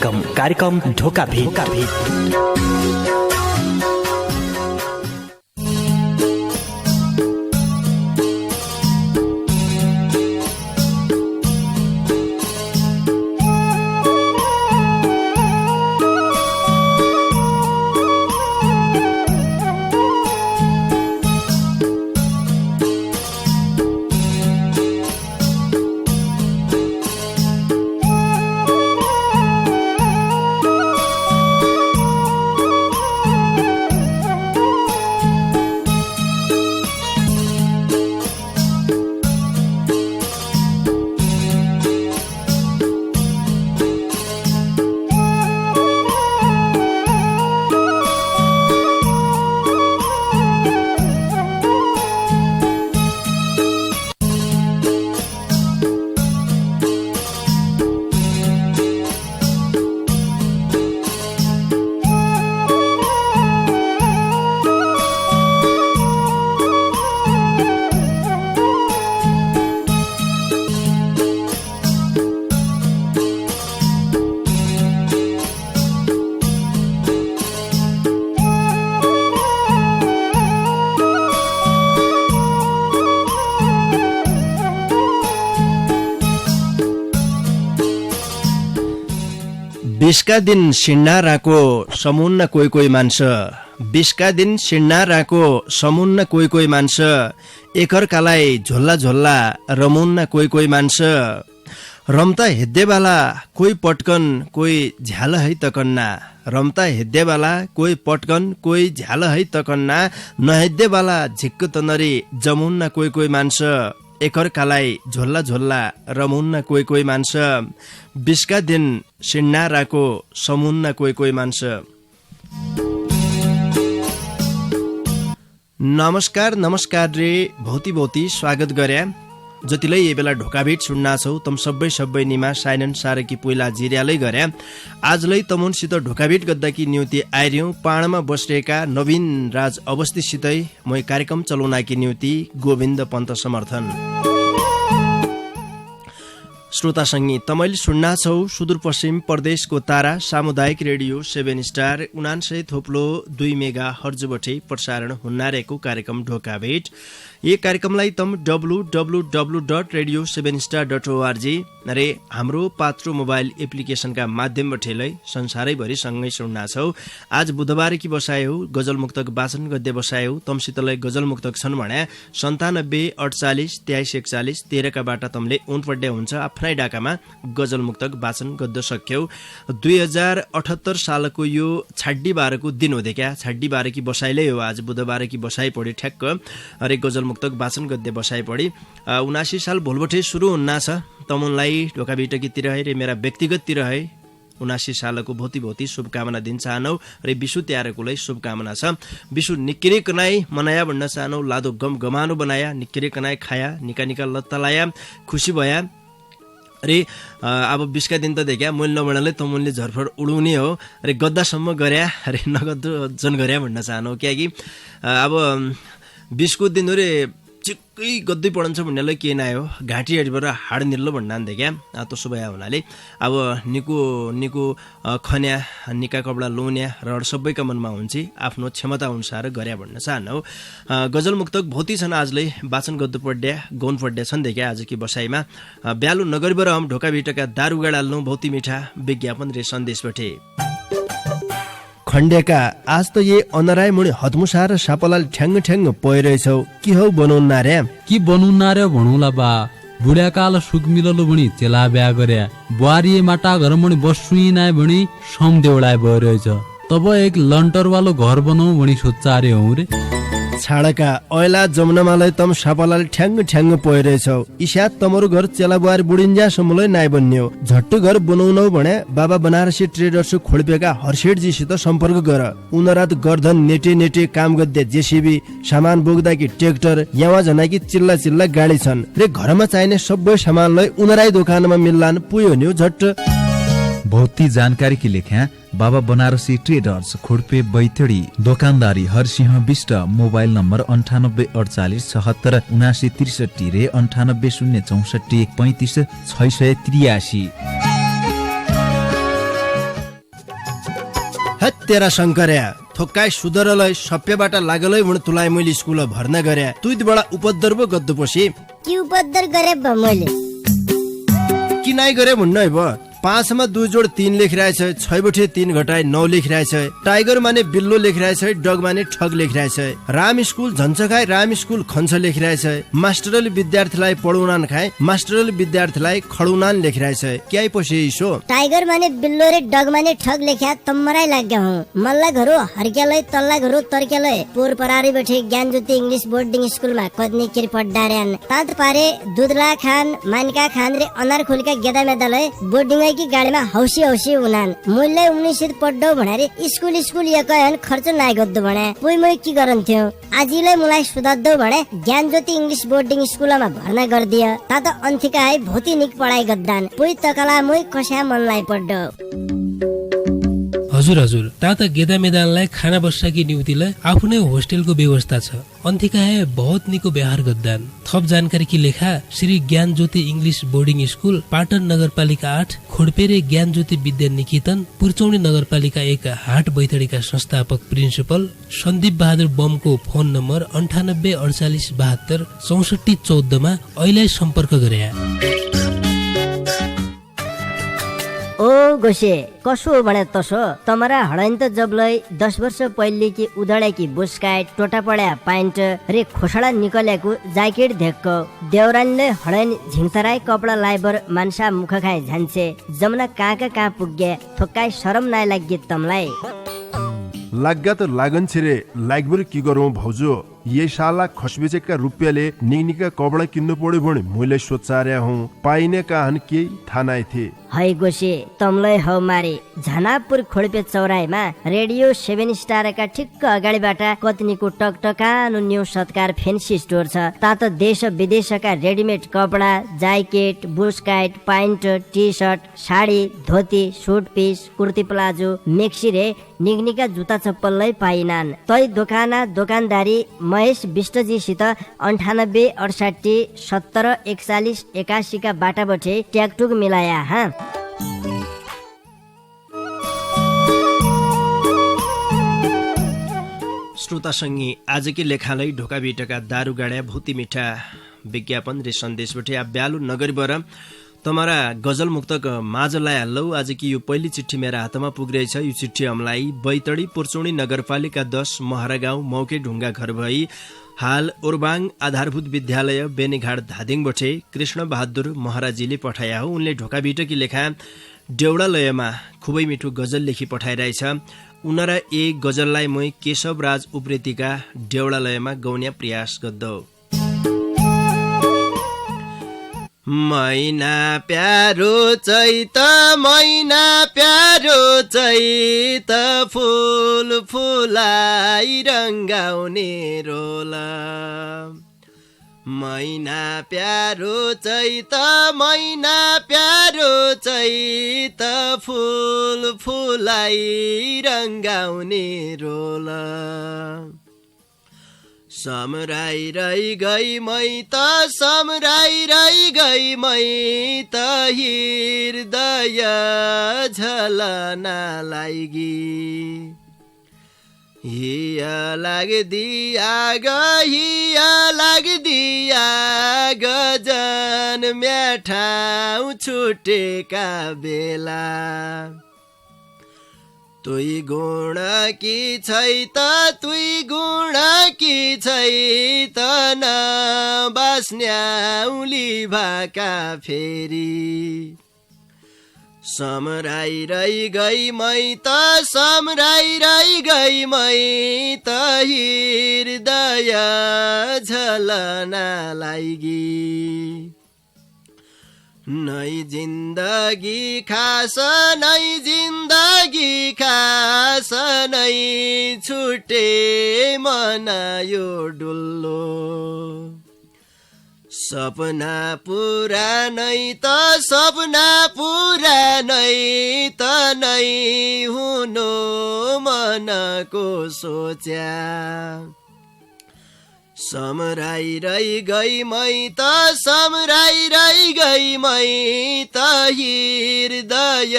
कार्यक्रम ढोका भेट। बिसका दिन सिन्नाराको समुन्न कोही कोही मान्छ, बिसका दिन सिन्नाराको समुन्न कोही कोही मान्छ, एकअर्कालाई झोल्ला झोल्ला रमुन्न कोही कोही मान्छ, रम्ता हेद्देवाला कोही पटकन कोही झ्याल है तकन्ना, रम्ता हेद्देवाला कोही पटकन कोही झ्याल है तकन्ना, नहेद्देवाला झिक्क तनरी जमुन्न कोही कोही मान्छ, एकअर्कालाई झोल्ला झोल्ला रमुन्न कोही कोही मान्छ, बिसका दिन सिन्नाराको समुन्न कोही कोही मान्छ। नमस्कार नमस्कार रे भौती भौती स्वागत गर्या जतिलाई ये बेला ढोकाभेट सुन्ना छौ तम सबै निमा साइनन सारकी पहिला जिर्यालै गर्या आजलाई तमुनसित ढोकाभेट गद्दाकी न्युति आइर्यौं पाणमा बसेका नवीन राज अवस्थितसितै म कार्यक्रम चलाउनाकी न्युति गोविन्द पन्त समर्थन। श्रोता संगी तमैले सुन्ना छौ सुदूरपश्चिम प्रदेशको तारा सामुदायिक रेडियो 7 स्टार 99.2 मेगा हर्जबटे प्रसारण हुन्नारेको कार्यक्रम ढोकाभेट। ये कार्यक्रमलाई तम www.radio7star.org रे हाम्रो पात्रो मोबाइल एप्लिकेशनका माध्यमबाटै संसारैभरि सँगै सुन्ना छौ। आज बुधबार कि बसायो गजल मुक्तक वाचन गद्य बसायो तमसितलाई गजल मुक्तक छन् भने 97 48 23 41 13 का बाटा तमले उन पड्या हुन्छ आफ्नै डाकामा गजल मुक्तक वाचन गद्द सक्यौ। 2078 सालको यो छाड्डी बारको दिन हो देखा छाड्डी बार कि बसाइलै हो आज बुधबार कि बसाइ पढी ठ्याक्क अरे गजल मुक्तक वाचन गद्य बसाइ पढी 79 साल भोलबटे सुरु हुन्ना छ तमुनलाई ढोकाभिटकीतिर है रे मेरा व्यक्तिगततिर है 79 सालको भौती भौती शुभकामना दिन चाहनौ रे विशु त्यारकोलाई शुभकामना छ। विशु निक्किरे कनाई मनाया भन्न चाहनौ लादो गम गमानो बनाया निक्किरे कनाई खाया निका निका लत्ता लाया खुसी भया रे अब 20 का दिन त देख्या मैले नबनाले तमुनले झरफर उडुने हो रे गद्दासम्म गर्या रे नगद जन गर्या भन्न चाहनौ कियाकि अब 20 को दिन रे चिक्कै गद्दै पढन्छ भन्नेलाई के नायो घाँटीहरुबाट हाड निल्लो भन्नान देख्या त्यसो भए हुनाले अब निको खन्या निका कपडा लोन्या र सबैका मनमा हुन्छ आफ्नो क्षमता अनुसार गर्या भन्न चाहन्नौ। गजल मुक्तक भौती छन् आजले वाचन गद्दु पड्या गौन पड्या छन् देख्या आज की बसाइमा ब्यालु नगरबाट हम ढोकाभिटका दारुगा डाल्नु भौती मिठा विज्ञापन रे सन्देशबाटे खण्डेका आज त ये अनराय मुनि हतमुसा र सापलाल ठ्याङ्ग ठ्याङ्ग पइरहेछौ कि हौ बनाउन्ना रे कि बनाउन्ना रे भणौला बा बुढ्याकाल सुख मिललो भनी चेला ब्या गर्या बुहारी माटा घर मुनि बस्सुई नाय भनी सम देउडाय भइरहेछ तब एक लन्टर वालो घर बनाऊ भनी सोच्चारे हौ रे छाडका ऐला जमुनामालाई तम सापलाल ठ्याङ्ग ठ्याङ्ग पइरहेछौ इसा तमरो घर चेला बुहारी बुढिन्जा सम्मलाई नाइ बन्न्यो झट्ट घर बनाउनौ भने बाबा बनारसी ट्रेडर्स खोल्पेका हर्षेटजीसित सम्पर्क गर उनरात गर्धन नेटे काम गद्दे जेसीबी सामान बोक्दाकी ट्र्याक्टर यावा जनाकी चिल्ला चिल्ला गाडी छन् रे घरमा चाहिने सबै सामानलाई उनराई दोकानमा मिल्लान पुयो नि झट्ट भौती जानकारी की लेख्या बाबा बनारसी ट्रेडर्स खोडपे बैतडी दोकानदारी हरसिंह विष्ट मोबाइल नम्बर 98 48 76 79 63 रे 98 064 35 683। हत तेरा शङ्कर्या थोक्काय सुधरलै सप्यबाट लागलै म्हण तुलाई मैले स्कुल भर्ना गर्या तुई बडा उपद्रव पो गद्दु पोसी के उपद्रव गरे मैले कि नाइ गरे भन्नु है भ 5 मा 2 जोड 3 लेखिरहेछ 6 बटे 3 घटाए 9 लेखिरहेछ टाइगर माने बिल्लो लेखिरहेछ डग माने ठग लेखिरहेछ राम स्कुल झन्चखाई राम स्कुल खन्छ लेखिरहेछ मास्टरले विद्यार्थीलाई पढाउनान खाए मास्टरले विद्यार्थीलाई खडुनान लेखिरहेछ क्याइ पछि इसो टाइगर माने बिल्लो रे डग माने ठग लेख्या तम्मराई लाग्या हूं मल्ला घरो हरकेलै तल्ला घरो तर्केलै पोर परारी बैठे ज्ञान ज्योति इंग्लिश बोर्डिंग स्कुल मा कदनी किर पड्डार्यान तात पारे दुधला खान मानका खान रे अनार खोलका गेदा मेदालै बोर्डिंग की गाडीमा हौसी हौसी उनान मूल्य 19 पड्डौ भनेर स्कुल एकयन खर्च नाइ गद्दो भने पुइ मै की गरन्थ्यो आजिलै मलाई सुधाद्दौ भने ज्ञान ज्योति इंग्लिश बोर्डिंग स्कुलमा भर्ना गर्दिया ता त अन्थिका है भौती निक पढाइ गद्दान पुइ तकला मै कस्या मनलाई पड्डौ हजुर ता त गेदा मैदानलाई खाना बस्साकी निउतिलाई आफ्नै होस्टेलको व्यवस्था छ अन्थिका है बहुत निको व्यवहार गद्दान थप जानकारी की लेखा श्री ज्ञान ज्योति इंग्लिश बोर्डिंग स्कुल पाटन नगरपालिका 8 खोडपेरे ज्ञान ज्योति विद्या निकेतन पुर्चौनी नगरपालिका 1 हाट बैतडीका संस्थापक प्रिन्सिपल सन्दीप बहादुर बमको फोन नम्बर 984872 6414 मा अहिले सम्पर्क गरे ओ गोसे कसो भने तसो तमरा हडाइन त जबलै 10 वर्ष पहिले कि उदडेकी बुस्काइट टोटा पड्या पाइन्ट रे खोसडा निकलेको ज्याकेट धेक्क देउरानीले हडाइन झिङतराई कपडा लाइबर मानसा मुख खाए झान्छे जमुना कहाँ पुग्गे थोक्काइ शरम नाइ लाग्गे तमलाई लाग्गा त लागन छिरे लागबर की गरौँ भाउजू ये साला खसबेचेका रुपियाँले निका कपडा किन्नु पर्यो भने मैले सोचार्या हुँ पाइने काहन केही थाहा नाइ थिए है गोसे तमलै हौ मारे झनापुर खोडपे चौराहीमा रेडियो 7 स्टारका ठिक्क अगाडिबाट कतनीको टकटकानो न्यू सत्कार फेन्सी स्टोर छ तात देश विदेशका रेडिमेड कपडा ज्याकेट बुस्काइट pant T shirt sari dhoti suit piece kurti palazzo maxi रे निगनिका जुत्ता चप्पललाई पाइनान् तै दोकानदारी महेश विष्टजीसित 98 68 70 41 81 का बाटाबटे ट्याकटुक मिलाया हा श्रोता संगी आजकै लेखालाई ढोका बिटका दारू गाड्या भौती मिठा विज्ञापन रे सन्देशबटे ब्यालु नगरीबर तमरा गजल मुक्तक माझलाई हाल्लौ आज कि यो पहिली चिठी मेरा हातमा पुगिरहेछ यो चिठी हमलाई बैतडी पुर्चौनी नगरपालिका 10 महरा गाउँ मौके ढुङ्गा घर भई हाल ओरबाङ आधारभूत विद्यालय बेनीघाट धादिङबटे कृष्ण बहादुर महाराजीले पठाया हो उनले ढोका बिटकी लेखा देउडालयमा खुबै मिठो गजल लेखी पठाइरहेछ उनरा ए गजललाई मै केशव राज उप्रेतीका देउडालयमा गौन्या प्रयास गद्दौ मैना प्यारो चैत मैना प्यारो चैत फूल फुलाई रंगाउने रोला मैना प्यारो चैत मैना प्यारो चैत फूल फुलाई रंगाउने रोला समराई रही गई मै त समराई रही गई मै त हृदय झलना लागी हिया लाग्दिया गजन म्याठाउ छुटेका बेला तुई गुण की छै त न बास्न्याउली भाका फेरी समराई रही गई मै त समराई रही गई मै त हृदय झलना लागी नै जिन्दगी खास नै छुटे मन यो डुल्लो सपना पुरा नै त नै हुनु मनको सोच्या समराई रही गई मै त समराई रही गई मै त हृदय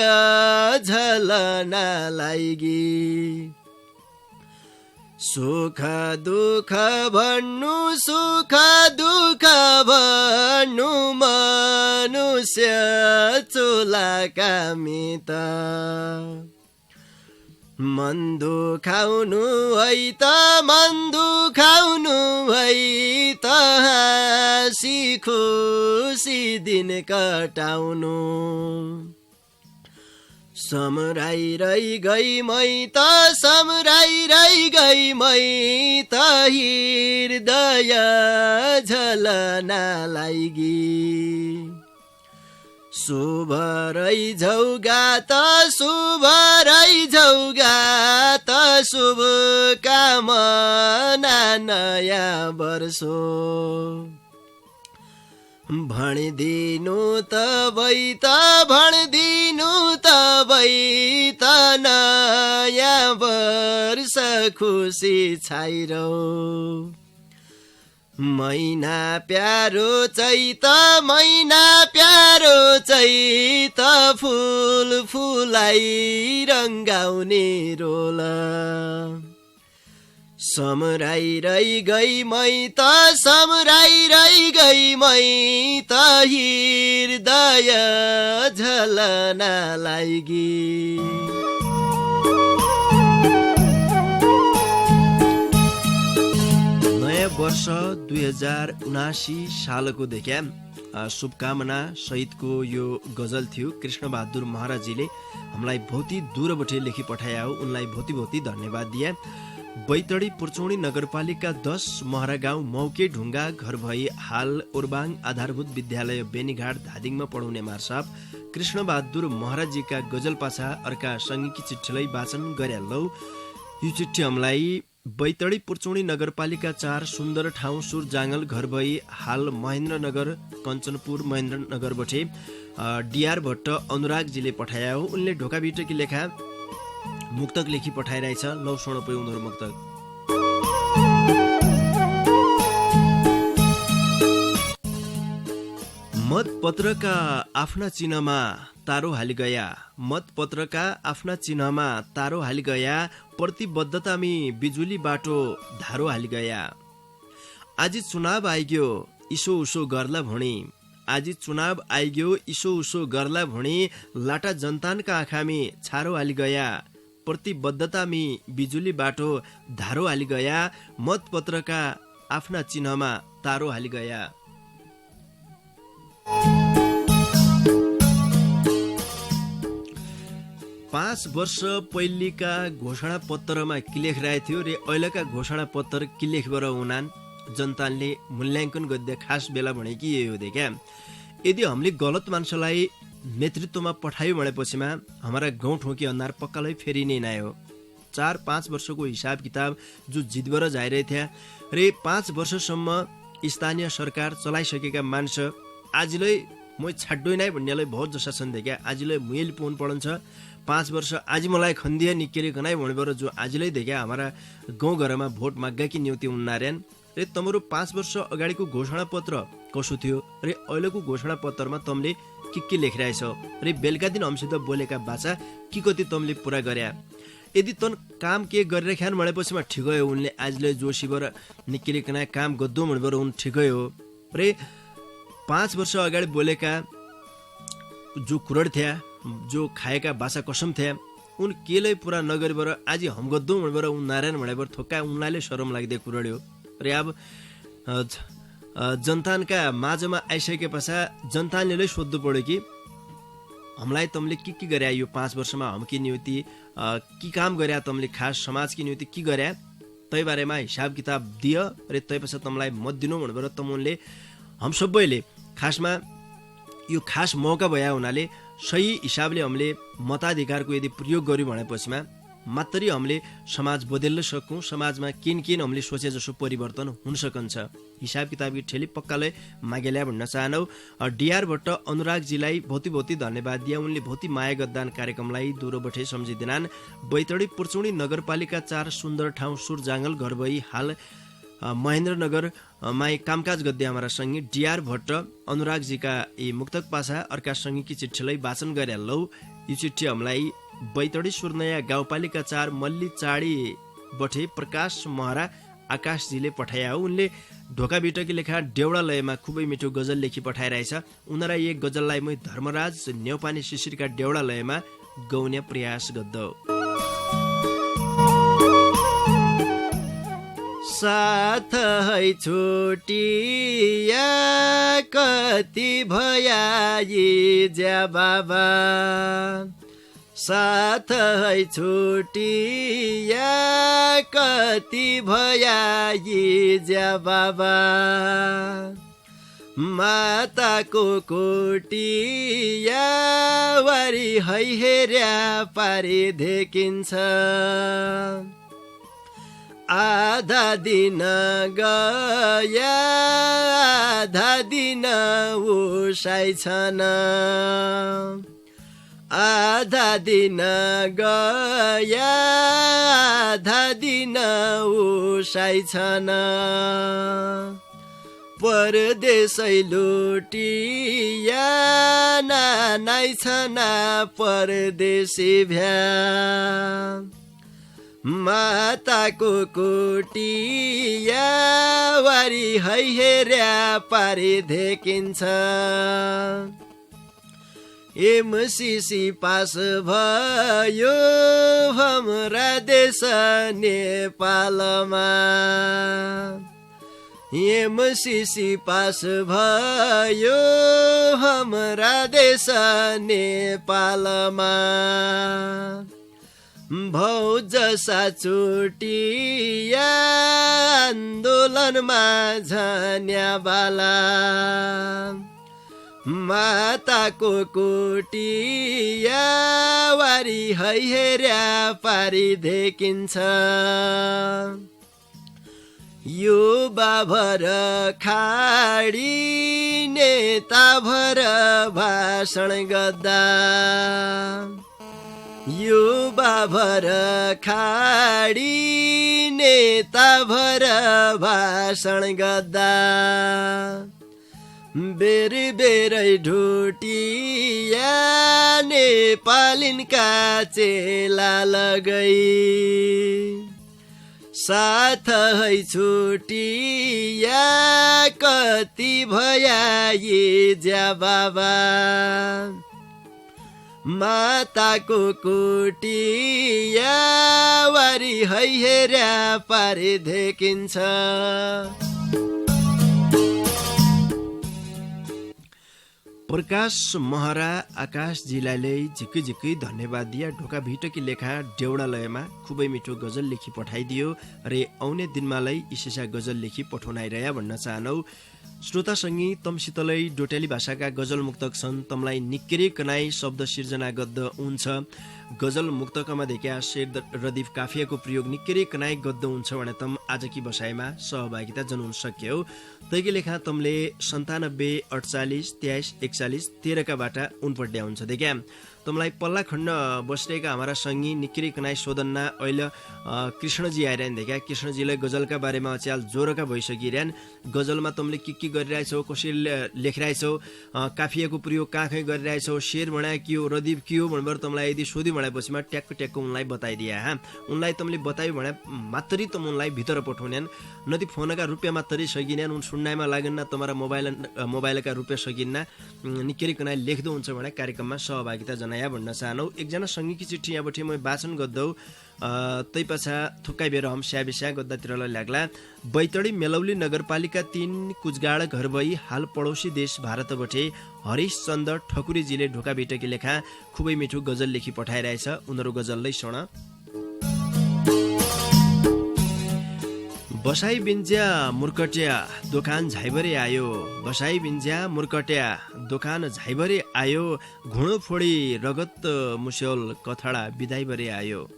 झलना लागी सुख दुःख भन्नु मनुष्य चुलाका मित मन दुखाउनु है त हाँसी खुसी दिन कटाउनु समराई रही गई मै त समराई रही गई मै त हृदय झलना लागी शुभ रही झौगा त शुभ कामना नयाँ वर्षो भणिदिनु तबै त नयाँ वर्ष खुसी छाइरौ महिना प्यारो चैत फुल फुलाई रङ्गाउने रोल समराई रही गई मै त समराई रही गई मै त हृदय झलना लागी नयाँ वर्ष 2079 सालको देखा शुभकामना सहितको यो गजल थियो। कृष्णबहादुर महाराजीले हामीलाई भौती दूरबटे लेखी पठाया हो, उनलाई भौती धन्यवाद दिए। बैतडी पुर्चौनी नगरपालिका 10 महरा गाउँ मौके ढुङ्गा घर भई हाल ओरबाङ आधारभूत विद्यालय बेनीघाट धादिङमा पढाउने मार्साप कृष्णबहादुर महाराजीका गजल पाछा अर्का सङ्गीकी चिठीलाई वाचन गरे लौ। यो चिठी हामीलाई बैतडी पुर्चौनी नगरपालिका 4 सुन्दर ठाउँ सुरजाङ्गल घर भई हाल महेन्द्रनगर कञ्चनपुर महेन्द्रनगरबटे डिआर भट्ट अनुरागजीले पठाया हो। उनले ढोकाभित्रकी लेखा मुक्तक लेखी पठाइरहेछ। लौ सुन पो उनीहरू मुक्तक। मतपत्रका आफ्ना चिन्हमा तारो हाली गया, मतपत्रका आफ्ना चिन्हमा तारो हाली गया, प्रतिबद्धतामी बिजुली बाटो धारो हाली गया। आज चुनाव आइग्यो इसो उसो गर्ला भुणी, आज चुनाव आइग्यो इसो उसो गर्ला भुणी, लाटा जनतानका आँखामी छारो हाली गया, प्रतिबद्धतामी बिजुली बाटो धारो हाली गया, मतपत्रका आफ्ना चिन्हमा तारो हाली गया। 5 वर्ष पहिलेका घोषणा पत्रमा के लेखिरहेको थियो रे अहिलेका घोषणा पत्र के लेखबर हुनान् जनताले मूल्याङ्कन गद्य खास बेला भने कि यही हो देखा। यदि हामीले गलत मान्छेलाई नेतृत्वमा पठायो भनेपछिमा हमारा गाउँ ठोकी अन्धार पक्कालाई फेरि नै नै हो। 4-5 वर्षको हिसाब किताब जो जितबर जाइरहेको थियो रे 5 वर्षसम्म स्थानीय सरकार चलाइसकेका मान्छे आजलाई म छाड्डै नै भन्नेलाई बहुत जसा छन् देखा। आजलाई मुयल पोन पढन्छ 5 वर्ष आज मलाई खन्दिया निकेले गनाइ भनेबर जो आजलाई देखा हमारा गाउँ घरमा भोट माग्गा कि न्युति उन्नार्यान रे तमरो 5 वर्ष अगाडिको घोषणा पत्र कसो थियो रे अहिलेको घोषणा पत्रमा तमले के लेखिरहेछ रे बेलुका दिन हमसित बोलेका बाचा के कति तमले पूरा गर्या। यदि तन काम के गरिरहेखान भनेपछिमा ठिकै हो, उनले आजले जोशीबर निकेलिकन काम गद्दो भनेबर उन ठिकै हो रे 5 वर्ष अगाडि बोलेका जो कुरड थिया जो खाएका बासा कसम थिया उन केलाई पूरा नगरेबर आज हम गद्दो भनेर उन नारायण भनेर थोक्का उनलाई शरम लाग्दै कुरड्यो रे। अब जनताका माझमा आइसके पछाडि जनताले सोध्नु पर्यो कि हामीलाई तमले के गर्या यो 5 वर्षमा हम के नियुति के काम गर्या तमले खास समाज की नियुति के गर्या तै बारेमा हिसाब किताब दियो रे तै पछाडि तमलाई मत दिनु भनेर तमुनले हम सबैले खासमा यो खास मौका भया हुनाले सही हिसाबले हामीले मताधिकारको यदि प्रयोग गर्यौं भनेपछिमा मात्रै हामीले समाज बदल्न सकौं, समाजमा किन हामीले सोचे जसो परिवर्तन हुन सकन्छ। हिसाब किताबकी ठेली पक्काले मागेल्या भन्न चाहनौ। डिआर भट्ट अनुरागजीलाई भौती धन्यवाद दिया। उनले भौती माया गद्दान कार्यक्रमलाई दूरबठे सम्झिदिनान्। बैतडी पुर्चौनी नगरपालिका 4 सुन्दर ठाउँ सुरजाङ्गल घर भई हाल महेन्द्रनगर माई कामकाज गद्दे हमारा संगी डीआर भट्ट अनुराग जी का यी मुक्तक पासा अर्का संगी की चिट्ठीलाई वाचन गरे लौ। यो चिट्ठी हामीलाई बैतडी सुर्नया गाउँपालिका 4 मल्ली चाडी बठे प्रकाश महरा आकाशजीले पठाया हो। उनले ढोका बिटकी लेखा डेउडा लयमा खुबै मिठो गजल लेखी पठाइरहेछ। उनीलाई एक गजललाई मै धर्मराज न्यौपाने शिशिरका डेउडा लयमा गाउने प्रयास गद्दो। साथ है छोटिया कति भया यी ज्या बाबा, साथ है छोटिया कति भया यी ज्या बाबा, माताको कोटिया वारी है हेर्या पारी देखिन्छ, आधा दिन गया आधा दिन उसाइछन्, आधा दिन गया आधा दिन उसाइछन्, परदेशै लुटिया नानाइछन् परदेशी भ्या, माताको कोटिया वारी है हेर्या पारी देखिन्छ, एमसीसी पास भयो हाम्रा देश नेपालमा, एमसीसी पास भयो हाम्रा देश नेपालमा, भौ जसा चोटिया आन्दोलनमा झन्याबाला, माताको कोटिया वारी है हेर्या पारी देखिन्छ, यो बाभर खाडी नेता भर भाषण गद्दा, यो बाभर खाडी नेता भर भाषण गद्दा, बेर बेरै ढुटिया नेपालिनका चेला लगै, साथ है छुटिया कति भया यी ज्या बाबा, माताको कोटिया वारी है हेर्या पारी देखिन्छ। प्रकाश महरा आकाशजीलाई झिक्कै झिक्कै धन्यवाद दिया। ढोका भिटकी लेखा डेउडालयमा खुबै मिठो गजल लेखी पठाइदियो रे आउने दिनमालाई इसेसा गजल लेखी पठाउनाइरह्या भन्न चाहनौ। श्रोतासँगी तमसितलै डोटेली भाषाका गजल मुक्तक छन्, तमलाई निक्केरै कनाई शब्द सिर्जना गद्द हुन्छ। गजल मुक्तकमा देखा शेर रदीफ काफियाको प्रयोग निक्केरै कनाई गद्द हुन्छ भने तम आजकी बसाइमा सहभागिता जनाउन सक्यौ। तैकी लेखा तमले 97 48 23 41 13 का बाटा उनपड्या हुन्छ देखा। तमलाई पल्ला खण्ड बसिरहेका हाम्रा सङ्गी निक्केरै कनाई सोधन्ना अहिले कृष्णजी आइरहन् देखा। कृष्णजीलाई गजलका बारेमा अच्याल जोरका भइसकिरहन्। गजलमा तमले के गरिरहेछौ, कसरी लेखिरहेछौ, काफियाको प्रयोग कहाँ कहीँ गरिरहेछौ, शेर भण्या के हो, रदीफ के हो भनेर तमलाई यदि सोधी भनेपछिमा ट्याक्क ट्याक्क उनलाई बताइदिया। उनलाई तमले बतायो भने मात्रै तम उनलाई भित्र पठाउनेन्, नति फोनका रुपियाँ मात्रै सकिनेन्, उन सुन्नाइमा लागेन, तमरा मोबाइलका रुपियाँ सकिन्न। निक्केरै कनाई लेख्दो हुन्छ भने कार्यक्रममा सहभागिता जनाया भन्न चाहनौ। एकजना सङ्गीकी चिठी यहाँबाट म वाचन गर्दौ, तै पछा थुक्काइ बेर हम स्याबिस्या गद्दातिरलाई लाग्ला। बैतडी मेलौली नगरपालिका 3 कुचगाड घर भई हाल पडोसी देश भारतबटे हरिश चन्द्र ठकुरीजीले ढोका भेटकी लेखा खुबै मिठो गजल लेखी पठाइरहेछ। उनीहरू गजललै सुन। बसाई बिन्ज्या मुर्कट्या दोकान झाइभरे आयो, बसाई बिन्ज्या मुर्कट्या दोकान झाइभरे आयो, घुँडो फोडी रगत मुस्योल कथडा बिदाइभरे आयो।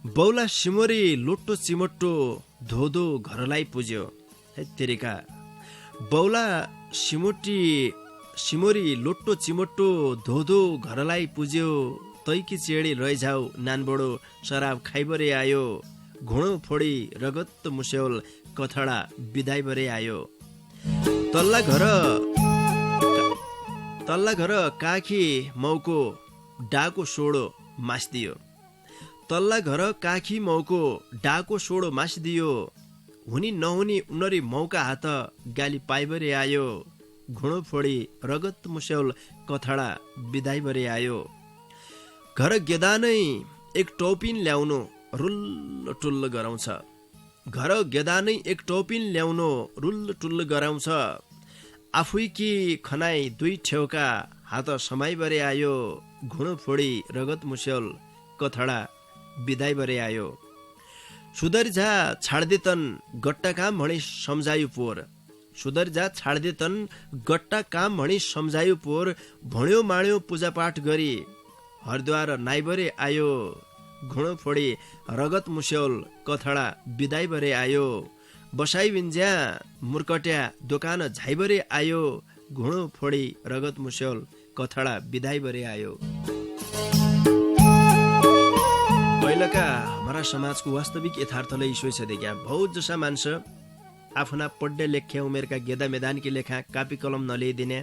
बौला सिमोरी लोट्टो चिमोट्टो धोधो घरलाई पुज्यो। तेरिका बौला सिमोरी लोट्टो चिमोट्टो धोधो घरलाई पुज्यो, तैकी चेडी रैझाउ नानबडो शराब खाइबरे आयो। घुँडो फोडी रगत मुस्यौल कथडा बिदाई भरे आयो। तल्ला घर काखी मौको डाको सोडो मास्दियो। तल्ला घर काखी मौको डाको सोडो मास्दियो। हुनी नहुनी उनरी मौका हात गाली पाइबरे आयो। घुँडो फोडी रगत मुस्यौल कथडा बिदाई भरे आयो। घर गेदा नै एक टोपिन ल्याउनु रुल्ल टुल्ल गराउँछ। घर गेदा नै एक टोपिन ल्याउनु रुल्ल टुल्ल गराउँछ। आफै कि खनाई दुई छेउका हात समाई भरे आयो। घुँडो फोडी रगत मुस्यौल कथडा बिदाई भरे आयो। सुधर जा छाड्दे तन गट्टा काम भणी सम्झायु पोर। सुधर जा छाड्दे तन गट्टा काम भणी सम्झायु पोर। भण्यो माण्यो पूजापाठ गरी हरद्वार नाइबरे आयो। घुँडो फोडी रगत मुस्यौल कथडा बिदाई भरे आयो। बसाई विन्ज्या मुर्कट्या दोकान झाइबरे आयो। घुँडो फोडी रगत मुस्यौल कथडा बिदाई भरे आयो। पहिलाका हाम्रा समाजको वास्तविक यथार्थलाई ईश्वर छ देखा। बहुत जसा मान्छे आफ्ना पढ्ने लेख्या उमेरका गेदा मैदानकी लेखा कापी कलम नल्याइदिने,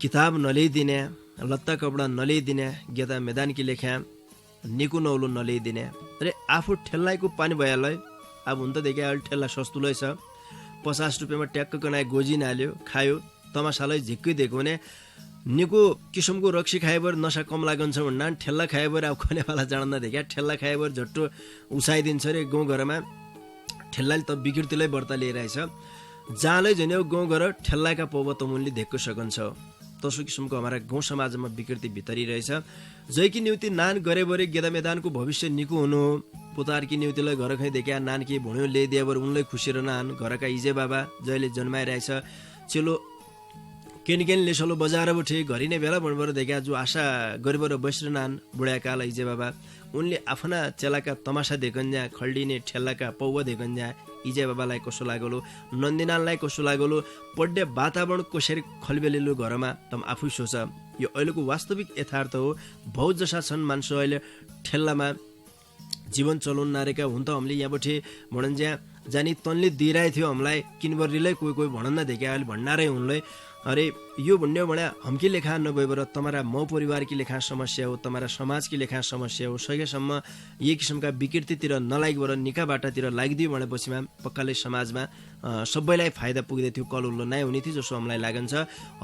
किताब नल्याइदिने, लत्ता कपडा नल्याइदिने, गेदा मैदानकी लेखा निको नौलो नल्याइदिने। अरे आफू ठेल्लाइको पानी भइहाल्यो। अब हुन त देखा अहिले ठेल्ला सस्तुलै छ। 50 रुपियाँमा ट्याक्क कनाए गोजी नाल्यो खायो तमासालाई झिक्कै दिएको भने निको किसिमको रक्सी खाएबर नसा कम लागन्छ भन्ना ठेल्ला खाएबर अब खनेवाला जान्न देखा। ठेल्ला खाएबर झट्टो उसाइदिन्छ रे गाउँघरमा। ठेल्लाले त विकृतिलाई व्रत लिइरहेछ। जहाँलाई झन् गाउँघर ठेल्लाका पौवा त मुनले देख्न सकन्छ। तसो किसिमको हमारा गाउँ समाजमा विकृति भित्री रहेछ। जैकी न्युति नान गरेबरे गेदा मैदानको भविष्य निको हुनु। पुतारकी न्युतिलाई घर खै देखा नान के भुण्यो ल्याइदिएबर उनलाई खुसी र नान। घरका इजे बाबा जहिले जन्माइरहेछ चेलो केन लेसलो बजार उठे घरि नै बेला भन्बर देखा जो आशा गरेबर बसिरहनान बुढाकाल इजे बाबा। उनले आफ्ना चेलाका तमासा देखन्जा खल्डिने ठेल्लाका पौवा देखन्जा इजे बाबालाई कसो लागलो, नन्दिनाललाई कसो लागलो, पढ्ने वातावरण कसरी खलबेलिलो घरमा तम आफै सोच। यो अहिलेको वास्तविक यथार्थ हो। बहुत जसा छन् मान्छे अहिले ठेल्लामा जीवन चलाउन नारेका हुन त हामीले यहाँबाट भणन्ज्या जानी तनले दिइरहेको थियो हामीलाई किनबरीलाई कोही भणन्न देखे अहिले भन्नारै उनलाई। अरे यो भन्ने भने हमकी लेखा नभएर तमारा मौ परिवार की लेखा समस्या हो, तमारा समाज की लेखा समस्या हो। सकेसम्म यही किसिमका विकृतितिर नलागिबाट निका बाटातिर लागिदियो भनेपछिमा पक्काले समाजमा सबैलाई फाइदा पुग्दै थियो, कलुल्लो नै हुने थियो जसो हामीलाई लागन्छ।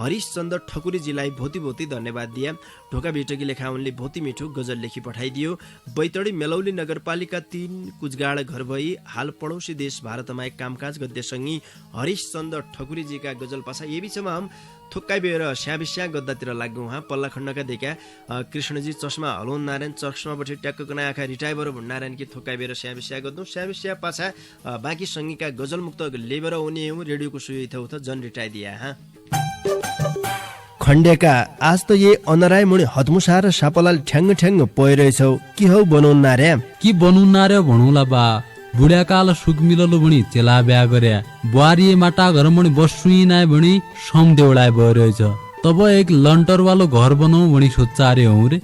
हरिशचन्द्र ठकुरीजीलाई भौती धन्यवाद दिए। ढोका भेटकी लेखा उनले भौती मिठो गजल लेखी पठाइदियो। बैतडी मेलौली नगरपालिका 3 कुचगाड घर भई हाल पडोसी देश भारतमा एक कामकाज गद्यसँगै हरिशचन्द्र ठकुरीजीका गजल पासा। ये बीचमा हम थुक्काइ बेर स्याबिस्या गद्दातिर लाग्यौँ। उहाँ पल्ला खण्डका देखा कृष्णजी चस्मा हलोन नारायण चस्माबाट ट्याक्कको आँखा रिटाइबर भण्डारायण कि थुक्काइ बेर स्याबिस्या गद्दौँ। स्याबिस्या पाछा बाँकी सङ्गीका गजल मुक्त लेबर उनी रेडियोको सुई था जन रिटाइदिया। खण्डेका आज त ये अनराय मुनि हतमुसा र सापलाल ठ्याङ्ग ठ्याङ्ग पइरहेछौ कि हौ बनाउन नारे कि बनाउन नारे भणौला बा। बुढ्याकाल सुख मिललो भणी चेला ब्या गर्या। बुहारी माटा घर मणि बसुई नाय भणी सम देउडाय भइरहेछ। तब एक लन्टर वालो घर बनाऊ भणी सोच्चारे हौ रे।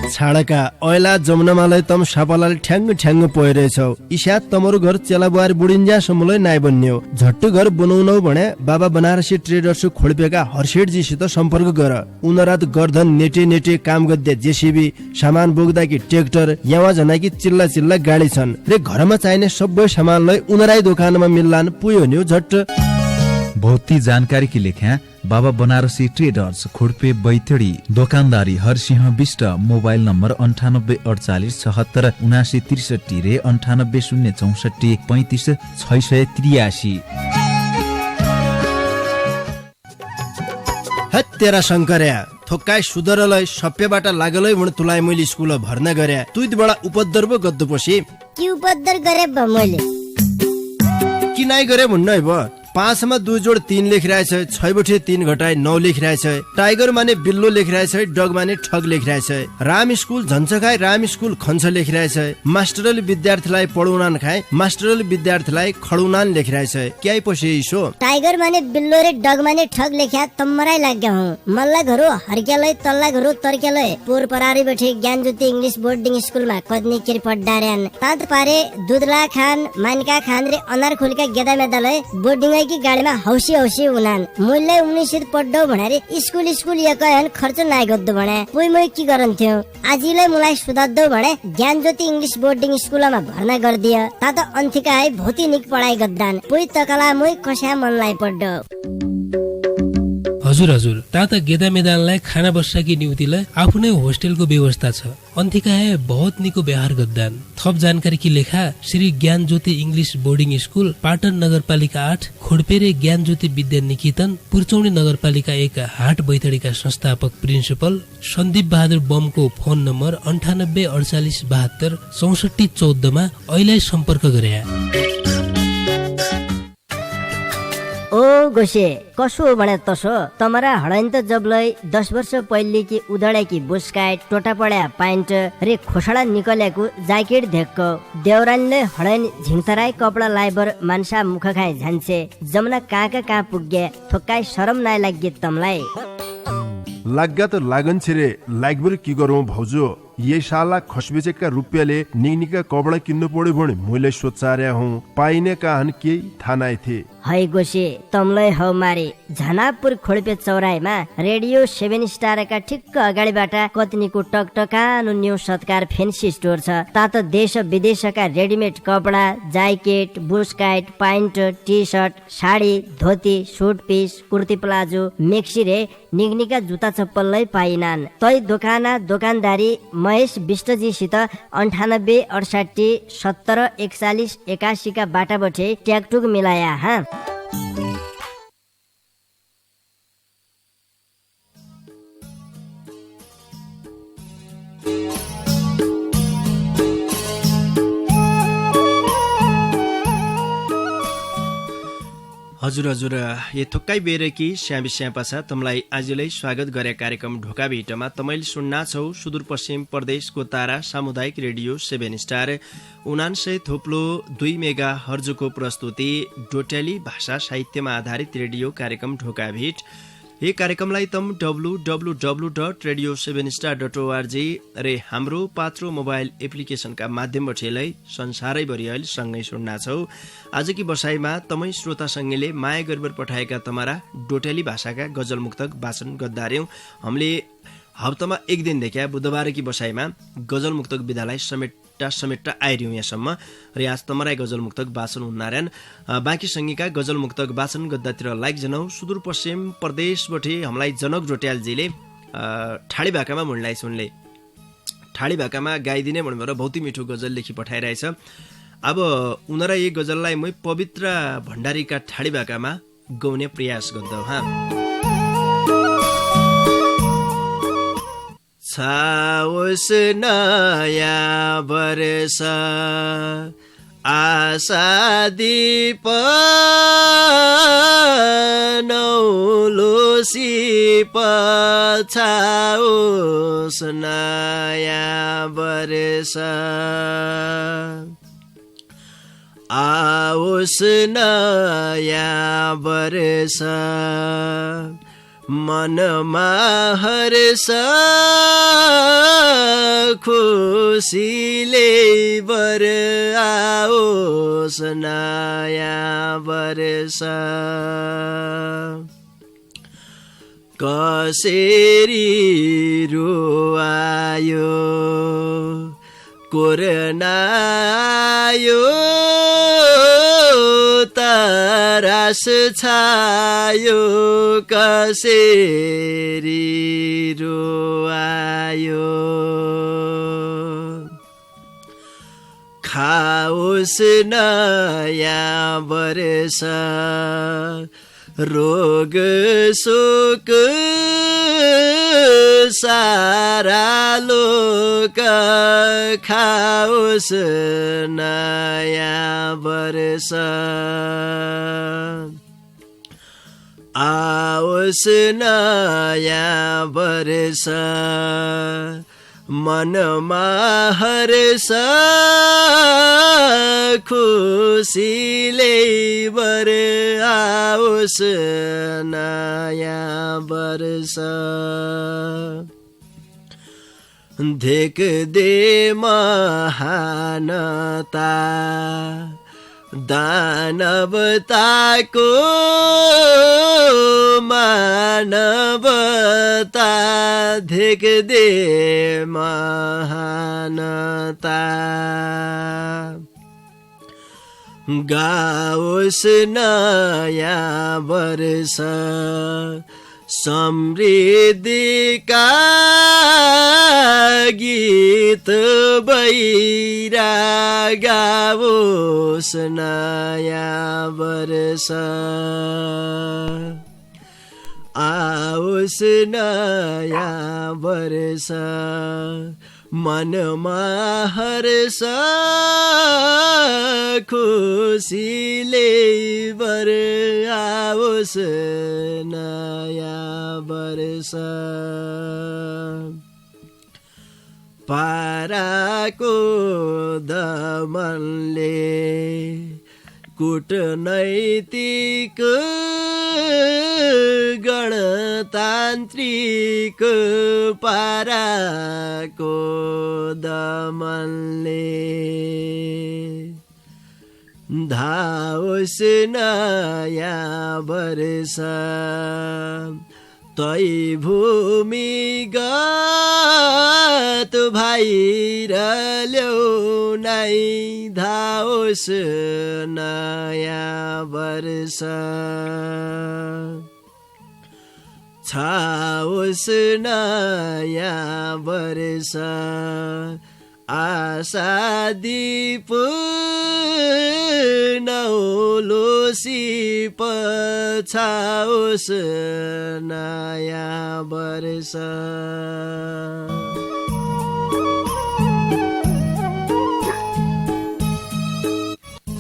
छाडका ऐला जमुनामालाई तम सापलाल ठ्याङ्ग ठ्याङ्ग पइरहेछौ। इसा तमरो घर चेला बुहारी बुढिन्जा सम्मलाई नाइ बन्यो। झट्टु घर बनाउनौ भने बाबा बनारसी ट्रेडर्स खोल्पेका हर्षेडजीसित सम्पर्क गर। उनरात गर्धन नेटे काम गद्दे जेसीबी सामान बोक्दाकी ट्र्याक्टर यावा जनाकी चिल्ला गाडी छन् रे। घरमा चाहिने सबै सामानलाई उनराई दोकानमा मिल्लान पुयो न्यू झट्ट। भौती जानकारी की लेख्या बाबा बनारसी ट्रेडर्स खोडपे बैतडी दोकानदारी हरसिंह विष्ट। मोबाइल नम्बर 9848 रे 98 064 35 683। तेरा शङ्कर्या थोक्काइ सुधरलाई सप्यबाट लागलै भने तुलाई मैले स्कुल भर्ना गरे। तुइबाट उपद्रव गद्दु पछि कि उपद्रव गरे मैले कि नाइ गरे भन्नु है भ। 5 मा 2 जोड 3 लेखिरहेछ, 6 बटे 3 घटाए 9 लेखिरहेछ, टाइगर माने बिल्लो लेखिरहेछ, डग माने ठग लेखिरहेछ, राम स्कुल झन्चखाए राम स्कुल खन्छ लेखिरहेछ, मास्टरले विद्यार्थीलाई पढाउनान खाए मास्टरले विद्यार्थीलाई खडुनान लेखिरहेछ। क्या पसे इसो टाइगर माने बिल्लो रे डग माने ठग लेख्या तम्मराई लाग्या हूँ। मल्ला घरो हर्क्यालय तल्ला घरो तर्क्यालय पोर परारी बैठे ज्ञान ज्योति इंग्लिश बोर्डिंग स्कूलमा कदनी केरी पढ्डार्यान तात पारे दुधला खान मानका खान रे अनार खोलका गेदा मेदालय बोर्डिंग की गाडीमा हौसी हौसी उनान मुल्ले उनीसित पढ्डौ भनेर स्कुल यकयन खर्च नाइ गद्दो भने पुइ मै की गरन्थ्यो आजिले मुलाई सुधाद्दौ भने ज्ञान ज्योति इंग्लिश बोर्डिंग स्कूलमा भर्ना गर्दियो तात अन्थिका है भौती निक पढाइ गद्दान पुइ तकला मै कस्या मनलाई पढ्डो। हजुर ता त गेदा मैदानलाई खाना बस्साकी निउतिलाई आफ्नै होस्टेलको व्यवस्था छ। अन्थिका है बहुत निको व्यवहार गद्दान। थप जानकारी की लेखा श्री ज्ञान ज्योति इंग्लिश बोर्डिंग स्कूल पाटन नगरपालिका 8 खोडपेरे ज्ञान ज्योति विद्या निकेतन पुर्चौनी नगरपालिका 1 हाट बैतडीका संस्थापक प्रिन्सिपल सन्दीप बहादुर बमको फोन नम्बर 98 48 72 64 14 मा अहिले सम्पर्क गरे। ओ गोसे कसो भने तसो तमरा हडैन त जबलै 10 वर्ष पहिले कि उदड्याकी बुस्काइट टोटा पड्या पाइन्ट रे खोसडा निकल्याको ज्याकेट धेक्क देउरानीले हडैन झिङतराई कपडा लाइबर मान्छा मुख खाए झान्छे जमुना कहाँ पुग्गे थोक्काइ शरम नाइ लाग्गे तमलाई लाग्गा त लागन छिरे लागबर की गरौँ भाउजू ये साला खसबेचेका रुपियाँले निका कपडा किन्नु पर्यो भने मैले सोचार्या हुँ पाइने काहन केही थाहा नाइ थिए। है गोसे तमलै हौ मारे झनापुर खोडपे चौराहीमा रेडियो 7 स्टारका ठिक्क अगाडिबाट कतनीको टकटकानो न्यू सत्कार फेन्सी स्टोर छ। तात देश विदेशका रेडिमेड कपडा ज्याकेट बुस्काइट pant T shirt sari dhoti suit piece kurti palazzo maxi रे निगनिका जुत्ता चप्पललाई पाइनान्। तै दोकानदारी महेश विष्टजीसित 98 68 70 41 81 का बाटा बठे ट्याकटुक मिलाया हा। हजुर ये थोक्काइ बेरेकी श्यामी श्यापासा तमलाई आजलाई स्वागत गरे कार्यक्रम ढोका भेटमा तमैले सुन्ना छौ सुदूरपश्चिम प्रदेशको तारा सामुदायिक रेडियो 7 स्टार 99 थोप्लो 2 मेगा हर्जको प्रस्तुति डोट्याली भाषा साहित्यमा आधारित रेडियो कार्यक्रम ढोका भेट। यो कार्यक्रमलाई तम www.radio7star.org रे हाम्रो पात्रो मोबाइल एप्लिकेशनका माध्यमबाट संसारैभरि अहिले सँगै सुन्ना छौ। आजकी बसाइमा तमै श्रोता संगीले माया गरेर पठाएका तमारा डोटेली भाषाका गजल मुक्तक वाचन गद्दार्यौं। हामीले हप्तामा एक दिन देखा बुधबार की बसाइमा गजल मुक्तक विधालाई समेट्टा आइरह्यौं यहाँसम्म र आज तमराई गजल मुक्तक वाचन हुन्नारायण बाँकी संगीका गजल मुक्तक वाचन गद्दातिर लाइक जनौ सुदूरपश्चिम प्रदेशबाटै हामीलाई जनक रोट्यालजीले ठाडी भाकामा मुन्लाई सुनले ठाडी भाकामा गाइदिने भनेर बहुत मिठो गजल लेखी पठाइरहेछ। अब उनीहरु यही गजललाई मै पवित्र भण्डारीका ठाडी भाकामा गाउने प्रयास गर्दौ हा। छाओस् नयाँ वर्ष आशा दीप नौलोसी छाओस् नयाँ वर्ष आओस् नयाँ वर्ष मनमा हर्ष खुसीले बर आओस् नयाँ वर्ष कसरी रुवायो कोरोना आयो तरास छायो कसरी रुवायो खाओस् नयाँ वर्ष रोग शोक सारा लोक खाओस् नयाँ वर्ष आओस् नयाँ वर्ष मनमा हर्ष खुसीले बर आओस् नयाँ वर्ष देख्दे महानता दानवताको मानवता देख्दे महानता गाओस् नयाँ वर्ष समृद्धिका गीत बहिरा गाओस् नयाँ वर्ष आओस् नयाँ वर्ष मनमा हर्ष खुसीले बर आओस् नयाँ वर्ष पाराको दमनले कूटनैतिक गणतान्त्रिक पाराको दमनले धाओस् नयाँ वर्ष तै भूमिगत भएर ल्याउनै धाओस् नयाँ वर्ष छाओस् नयाँ वर्ष आशा दीप नौलोसी पछाओस् नयाँ वर्ष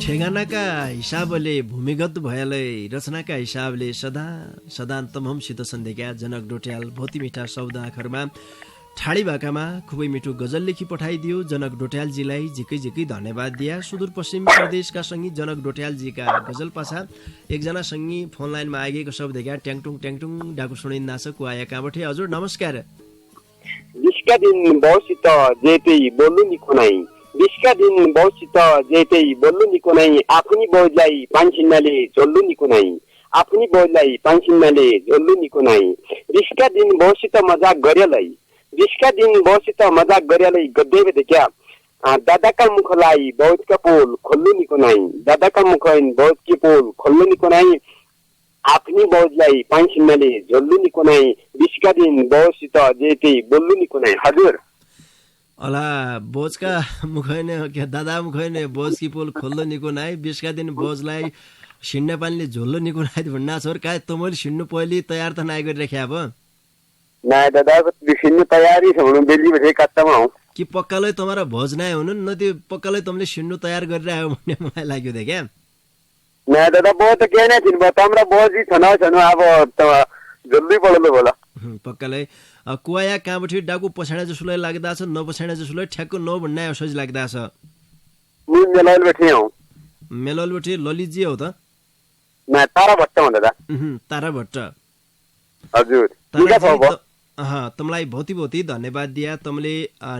ठेगानाका हिसाबले भूमिगत भएलै रचनाका हिसाबले सदा सदान्तमहम सित सन्देका जनक डोट्याल भौती मिठा शब्द आँखरमा ठाडी भाकामा खुबै मिठो गजल लेखी पठाइदियो। जनक डोट्यालजीलाई झिकै झिकै धन्यवाद दिया। सुदूरपश्चिम प्रदेशका सङ्गी जनक डोट्यालजीका गजल पाछा एकजना सङ्गी फोन लाइनमा आइगएको शब्द क्या ट्याङटुङ ट्याङटुङ डाकु सुनिन्दा छ कुवाया कहाँबाट। हजुर नमस्कार। बिसका दिन बौसित जेतै बोल्नु निको नै बिसका दिन बौसित जेतै बोल्नु निको नै आफुनी बौजलाई पान्छिन्नाले झोल्नु निको नै आफुनी बौजलाई पान्छिन्नाले झोल्नु निको नै बिसका दिन बौसित मजाक गरेलै बिसका दिन बौसित मजाक गरेलै गद्देवे देख्या दादाका मुखलाई बौजका पोल खोल्नु निको नै दादाका मुखैन बौजकी पोल खोल्नु निको नै आफ्नी बौजलाई पान्छिन्नाले झोल्नु निको नै बिसका दिन बौसित जेतै बोल्नु निको नै। हजुर अला बोजका मुखैने क्या दादा मुखैने बोजकी पोल खोल्नु निको नै बिसका दिन बोजलाई सिन्ने पानीले झोल्नु निको नै भन्ना छोर का तमले सिन्नु पहिले तयार त नाइ गरिराखे अब ना दादा सिन्नु तयारी छ भन्नु बेली भए कत्तामा हो कि पक्कालै तमरा भोज नाइ हुनु न त्यो पक्कालै तमले सिन्नु तयार गरिराख्यो भन्ने मलाई लाग्यो दे क्या ना दादा बो त के नै थिन तमरा बोजी छन छन अब त जल्दी पडलो होला पक्कालै कुवाया कहाँबाट डाकु पछाडा जसोलाई लाग्दा छ नपछाडा जसोलाई ठ्याक्क न भन्ने असोज लाग्दा छ मु मेलल बैठे हौ मेलल बैठे ललितजी हो त ना तारा भट्ट हो दादा तारा भट्ट हजुर तमलाई भौती भौती धन्यवाद दिया तमले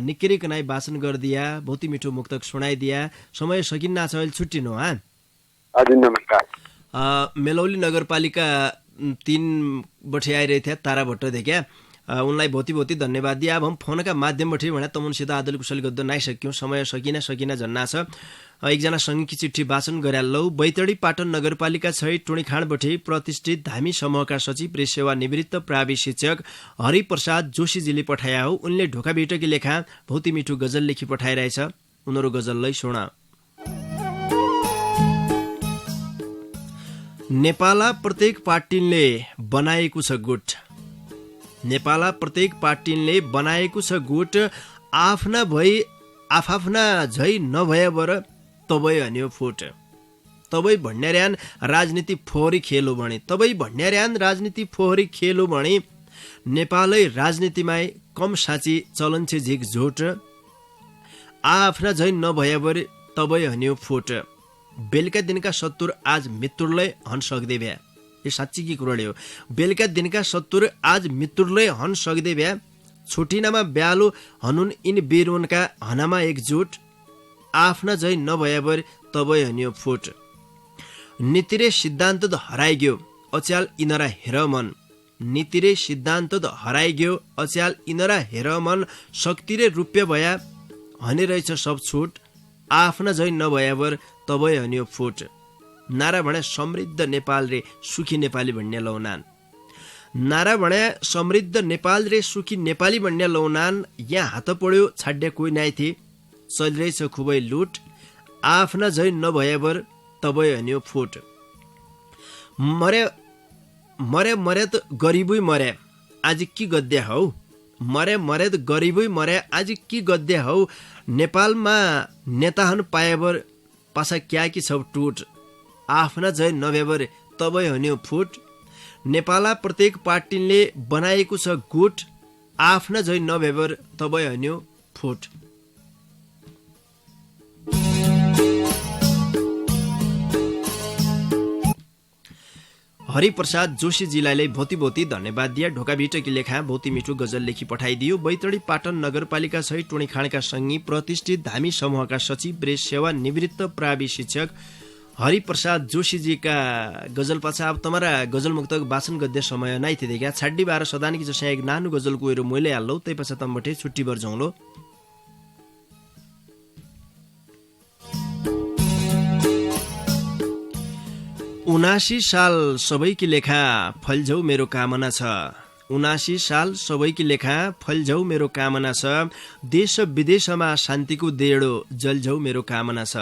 निकै कनाई भाषण गरिदिया भौती मिठो मुक्तक सुनाइदिया समय सकिन्न छ अहिले छुट्टिनु हजुर नमस्कार। मेलौली नगरपालिका 3 बठे आइरहेथे तारा भट्ट देख्या उनलाई भौती भौती धन्यवाद दिया। अब हम फोनका माध्यमबाट भने तमुनसित आदल कुशल गद्द नाइसक्यौँ समय सकिन जन्ना छ। एकजना सङ्घीय चिठी वाचन गरालौ बैतडी पाटन नगरपालिका 6 टोणीखाँडबाट प्रतिष्ठित धामी समूहका सचिव प्रेस सेवा निवृत्त प्रावि शिक्षक हरिप्रसाद जोशीजीले पठाया हो। उनले ढोका भेटकी लेखा भौती मिठो गजल लेखी पठाइरहेछ उनीहरू गजललाई सुन। नेपाला प्रत्येक पार्टीले बनाएको छ गुट नेपाला प्रत्येक पार्टीले बनाएको छ गुट आफ्ना भई आफआफ्ना झै नभए बर तबै हन्यो फुट तबै भन्यार्यान राजनीति फोहोरी खेल हो भने तबै भन्यार्यान राजनीति फोहोरी खेल हो भने नेपालै राजनीतिमा कम साँची चलन छे झिक झोट आफ्ना झै नभएबर तबै हन्यो फोट बेलुका दिनका सत्तुर आज मित्रलाई हन सक्दै भ्या यो साँच्चीकी कुराले हो बेलुका दिनका सत्तुर आज मित्रलाई हन सक्दै भ्या छुटिनामा ब्यालो हनुन इन बेरोनका हनामा एकजुट आफ्ना झै नभएबर तबै हन्यो फोट नीतिरे सिद्धान्त त हराइग्यो अच्याल इनरा हेर मन नीतिरे सिद्धान्त त हराइग्यो अच्याल इनरा हेर मन शक्ति रे रुप्य भया हने रहेछ सब छुट आफ्ना झै नभएबर तबै हन्यो फुट नारा भने समृद्ध नेपाल रे सुखी नेपाली भन्ने लौनान नारा भने समृद्ध नेपाल रे सुखी नेपाली भन्ने लौनान यहाँ हात पड्यो छाड्या कोही नाइ थिए चलिरहेछ खुबै लुट आफ्ना झै नभएबर तबै हन्यो फुट मरे मरे मरे त गरिबै मरे आज की गद्या हौ मरे मरे त गरिबै मरे आज की गद्या हौ नेपालमा नेताहन पाएबर पासा क्या कि सब टुट आफ्ना झै नभएबर तबै हन्यो फुट नेपालमा प्रत्येक पार्टीले बनाएको छ गुट आफ्ना झै नभएबर तबै हन्यो फुट हरिप्रसाद जोशीजीलाई भौती भौती धन्यवाद दिया ढोका भिटकी लेखा भौती मिठो गजल लेखी पठाइदियो बैतडी पाटन नगरपालिका सहित टोणीखाँडका संगी प्रतिष्ठित धामी समूहका सचिव प्रेस सेवा निवृत्त प्रावि शिक्षक हरिप्रसाद जोशीजीका गजल पाछा अब तमारा गजल मुक्तक वाचन गद्य समय नाइ थिए देखा छाड्डी बाह्र सदानकी जसा एक नानु गजल गएर मैले हाल्लो त्यही पाछा तमबटे छुट्टी बर जाउँलो 79 साल सबैकी लेखा फलझौ मेरो कामना छ 79 साल सबैकी लेखा फलझौ मेरो कामना छ देश विदेशमा शान्तिको देडो जलझौ मेरो कामना छ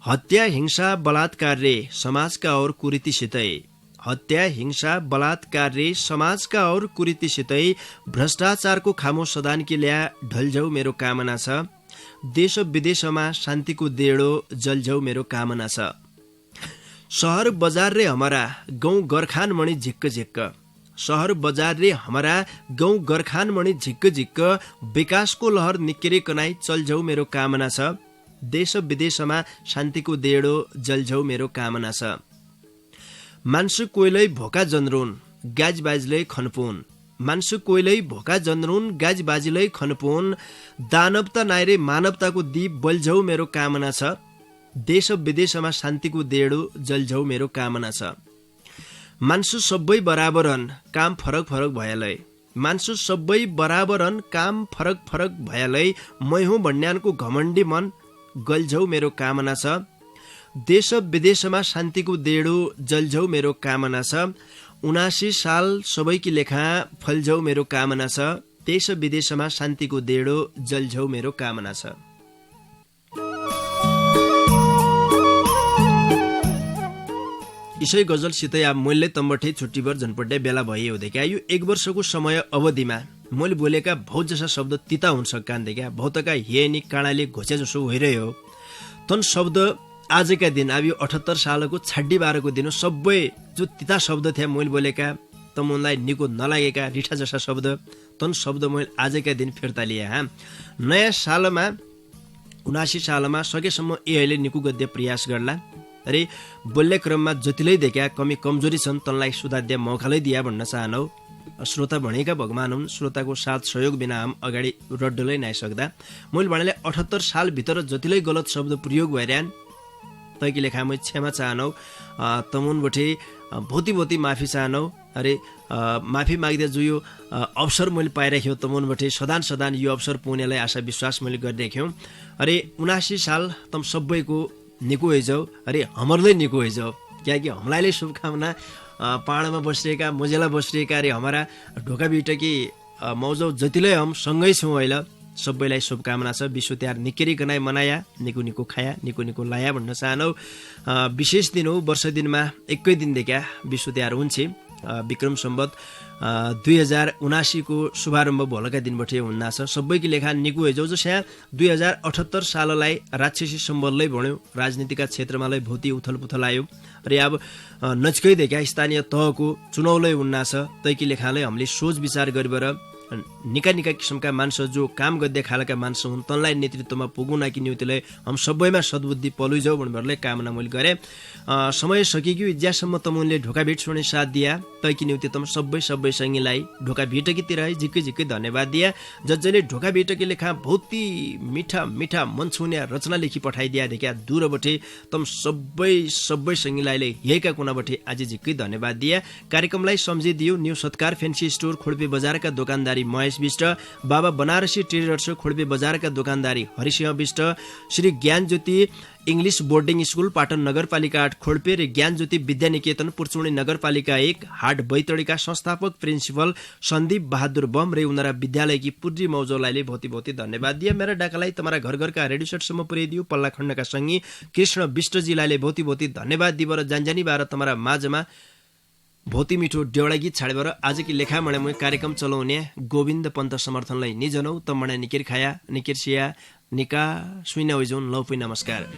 हत्या हिंसा बलात्कार रे समाजका और कुरीतिसितै हत्या हिंसा बलात्कार रे समाजका और कुरीतिसितै भ्रष्टाचारको खामो सदानकी ल्या ढलझौ मेरो कामना छ देश विदेशमा शान्तिको देडो जलझौ मेरो कामना छ शहर बजार रे हमारा गाउँ गरखान मणि झिक्क झिक्क शहर बजार रे हमारा गाउँ गरखान मणि झिक्क झिक्क विकासको लहर निकेरे कनाई चलझौ मेरो कामना छ देश विदेशमा शान्तिको देडो जलझौ मेरो कामना छ मान्छे कोइलै भोका जन्रुन गाजबाजलै खनपुन मान्छे कोइलै भोका जन्रुन गाजबाजीलै खनपुन दानवता नाइरे मानवताको दीप बलझौ मेरो कामना छ देश विदेशमा शान्तिको देडो जलझौ मेरो कामना छ मान्छे सबै बराबरन काम फरक फरक भएलै मान्छे सबै बराबरन काम फरक फरक भएलै मै हुँ भन्यानको घमण्डी मन गलझौ मेरो कामना छ देश विदेशमा शान्तिको देडो जलझौ मेरो कामना छ 79 साल सबैकी लेखा फलझौ मेरो कामना छ देश विदेशमा शान्तिको देडो जलझौ मेरो कामना छ इसै गजल सितै अब मैले तम्बठे छुट्टीभर झन्पड्या बेला भए हुँदैका यो 1 वर्षको समय अवधिमा मैले बोलेका बहुत जसा शब्द तिता हुन सक्कान देखा बहुतका हेनी काँडाले घोचे जसो भइरह्यो तन शब्द आजका दिन अब यो 78 सालको छाड्डी बाह्रको दिन सबै जो तिता शब्द थिए मैले बोलेका तमुनलाई निको नलागेका रिठा जसा शब्द तन शब्द मैले आजका दिन फिर्ता लिए नयाँ सालमा 79 सालमा सकेसम्म अहिले निको गद्य प्रयास गर्ला अरे बोल्ने क्रममा जतिलै देखा कमी कमजोरी छन् तनलाई सुधार्दै मौकालै दिया भन्न चाहनौ श्रोता भनेका भगवान हुन् श्रोताको साथ सहयोग बिना हम अगाडि रड्डलै नाइ सक्दा मैले भनेले 78 साल भित्र जतिलै गलत शब्द प्रयोग भइरहन् तैकी लेखा म क्षमा चाहनौ तमुनबटे भौती भौती माफी चाहनौ अरे माफी माग्दै जो यो अवसर मैले पाइराख्यो तमुनबटे सदान सदान यो अवसर पुग्नेलाई आशा विश्वास मैले गरिराख्यौ अरे 79 साल तम सबैको निको होइजाउ अरे हमरलै निको होइजाउ किनकि हमलाई शुभकामना पाहाडमा बसिरहेका मोजेला बसिरहेका अरे हमारा ढोका बिटकी मौजौ जतिलै हम सँगै छौँ अहिले सबैलाई शुभकामना छ विश्व तिहार निकेरी गनाई मनाया निको निको खाया निको निको लाया भन्न चाहनौ विशेष दिन हो वर्ष दिनमा एकै दिन देखा विश्व तिहार हुन्छ विक्रम सम्वत 2079 को शुभारम्भ भोलका दिनबाट हुन्नाछ सबैकी लेखा निकु हेजौ जो स्या 2078 साललाई राक्षसी सम्बललै भन्यो राजनीतिका क्षेत्रमालाई भौती उथलपुथल आयो र अब नजिकै देखा स्थानीय तहको चुनावलै हुन्नाछ तैकी लेखाले हामीले सोच विचार गरेर निका निका किसिमका मान्छे जो काम गर्दै खालका मान्छे हुन् तनलाई नेतृत्वमा पुगुना कि न्युतिलाई हम सबैमा सद्बुद्धि पलुइजाउ भन्नेहरूले कामना मैले गरेँ समय सकियो ज्यासम्म तमुनले ढोका भेट सुने साथ दिया तैकी न्युति तम सबै सँगीलाई ढोका भेटकी रहे झिक्कै धन्यवाद दिया जसले ढोका भेटकी लेखा बहुती मिठा मन छुने रचना लेखी पठाइदिया देखा दूरबटे तम सबै सँगीलाई यहीका कुनाबटे आज झिक्कै धन्यवाद दिया कार्यक्रमलाई सम्झिदियो new Satkar fancy store Khodpe बजारका दोकानदारी महेश विष्ट बाबा बनारसी ट्रेडर्स खोडपे बजारका दोकानदारी हरिसिंह विष्ट श्री ज्ञान ज्योति इंग्लिश बोर्डिङ स्कुल पाटन नगरपालिका 8 खोडपे र ज्ञान ज्योति विद्यानिकेतन पुर्चुणी नगरपालिका 1 हाट बैतडीका संस्थापक प्रिन्सिपल सन्दीप बहादुर बम रे उनरा विद्यालय की पूर्जी मौजौलाले बहुत धन्यवाद दिया मेरा डाकालाई तमारा घर-घरका रेडियो सेटसम्म पुर्याइदियो पल्ला खण्डका संगी कृष्ण विष्टजीलाई बहुत धन्यवाद दिएर जानजानी बार तमारा माझमा भौती मिठो डेउडा गीत छाडेर आजकी लेखा मणे कार्यक्रम चलाउने गोविन्द पन्त समर्थनलाई निजनौ त मणे निकेर खाया निकेर सिया निका सुइना ओइजोन लौपै नमस्कार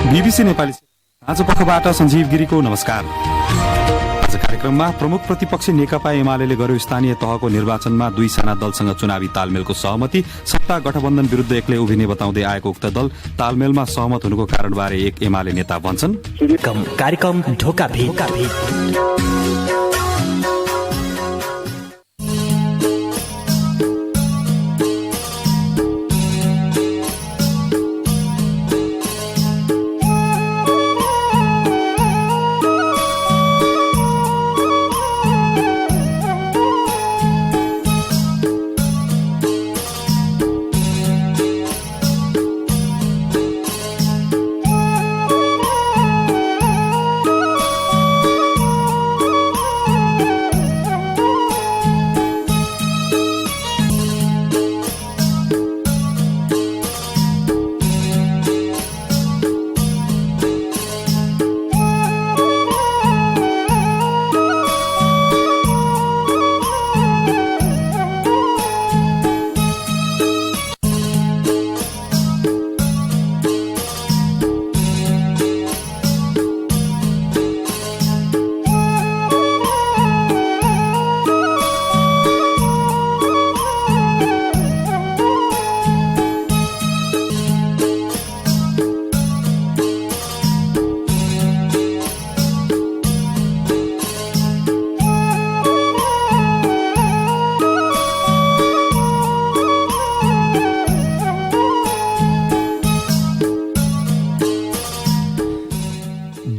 बीबीसी नेपाली आज पखबाट सञ्जीव गिरीको नमस्कार। आज कार्यक्रममा प्रमुख प्रतिपक्षी नेकपा एमाले गर्यो स्थानीय तहको निर्वाचनमा 2 साना दलसँग चुनावी तालमेलको सहमति, सत्ता गठबन्धन विरुद्ध एक्लै उभिने बताउँदै आएको उक्त दल तालमेलमा सहमत हुनुको कारणबारे एक एमाले नेता भन्छन्। कार्यक्रम ढोका भेट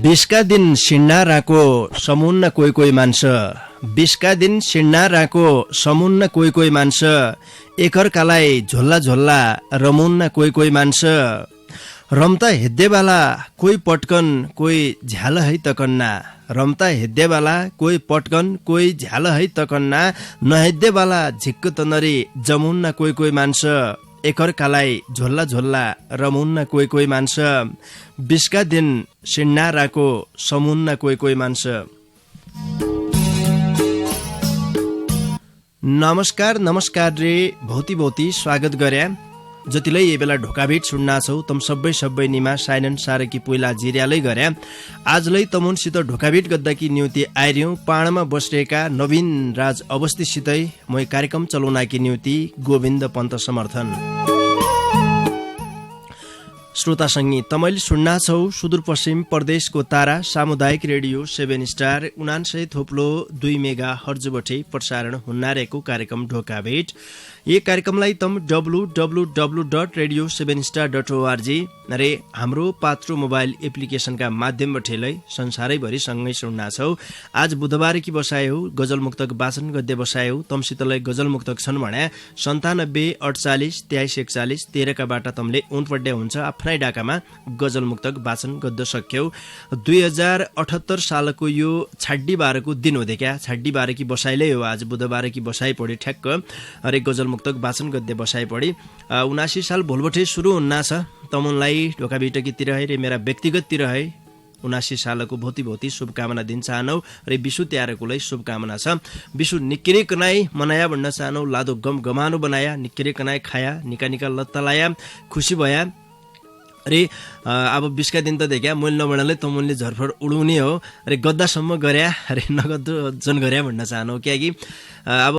बिसका दिन सिन्नाराको समुन्न कोही कोही मान्छ, बिसका दिन सिन्नाराको समुन्न कोही कोही मान्छ, एकअर्कालाई झोल्ला झोल्ला रमुन्न कोही कोही मान्छ, रम्ता हेद्देवाला कोही पटकन कोही झ्याल है तकन्ना, रम्ता हेद्देवाला कोही पटकन कोही झ्याल है तकन्ना, नहेद्देवाला झिक्क तनरी जमुन्न कोही कोही मान्छ, एकअर्कालाई झोल्ला झोल्ला रमुन्न कोही कोही मान्छ, बिसका दिन सिन्नाराको समुन्न कोही कोही मान्छ। नमस्कार नमस्कार रे भौती भौती स्वागत गर्या जतिलाई ये बेला ढोकाभेट सुन्ना छौ तम सबै निमा साइनन सारकी पहिला जिर्यालै गर्या आजलाई तमुनसित ढोकाभेट गद्दाकी न्युति आइर्यौं पाणमा बसिरहेका नवीन राज अवस्थीसितै म कार्यक्रम चलाउनाकी न्युति गोविन्द पन्त समर्थन। श्रोता संगी तमैले सुन्ना छौ सुदूरपश्चिम प्रदेशको तारा सामुदायिक रेडियो 7 स्टार 99.2 मेगा हर्जबटे प्रसारण हुन्नारेको कार्यक्रम ढोकाभेट। ये कार्यक्रमलाई तम www.radio7star.org रे हाम्रो पात्रो मोबाइल एप्लिकेशनका माध्यमबाटै संसारैभरि सँगै सुन्ना छौ। आज बुधबार की बसाए हो गजल मुक्तक वाचन गद्य बसाए हो तमसितलाई गजल मुक्तक छन् भने 97 48 23 41 13 का बाटा तमले उन पड्डे हुन्छ आफ्नै डाकामा गजल मुक्तक वाचन गद्द सक्यौ। 2078 सालको यो छाड्डी बारको दिन हो देखा छाड्डी बार की बसाइलै हो आज बुधबार की बसाइ पढे ठ्याक्क अरे गजल मुक्तक वाचन गद्य बसाइ पढी 79 साल भोलबटे सुरु हुन्ना छ तमुनलाई ढोका बिटकीतिर है रे मेरा व्यक्तिगततिर है 79 सालको भौती शुभकामना दिन चाहनौ रे विशु त्यारकोलाई शुभकामना छ। विशु निक्किरे कनाई मनाया भन्न चाहनौ लादो गम गमानो बनाया निक्किरे कनाई खाया निका निका लत्तलाया खुसी भया अरे अब 20 का दिन त देख्या मैले नबनाले तमुनले झरफर उडुने हो अरे गद्दासम्म गर्या अरे नगद जन गर्या भन्न चाहनौ कियाकि अब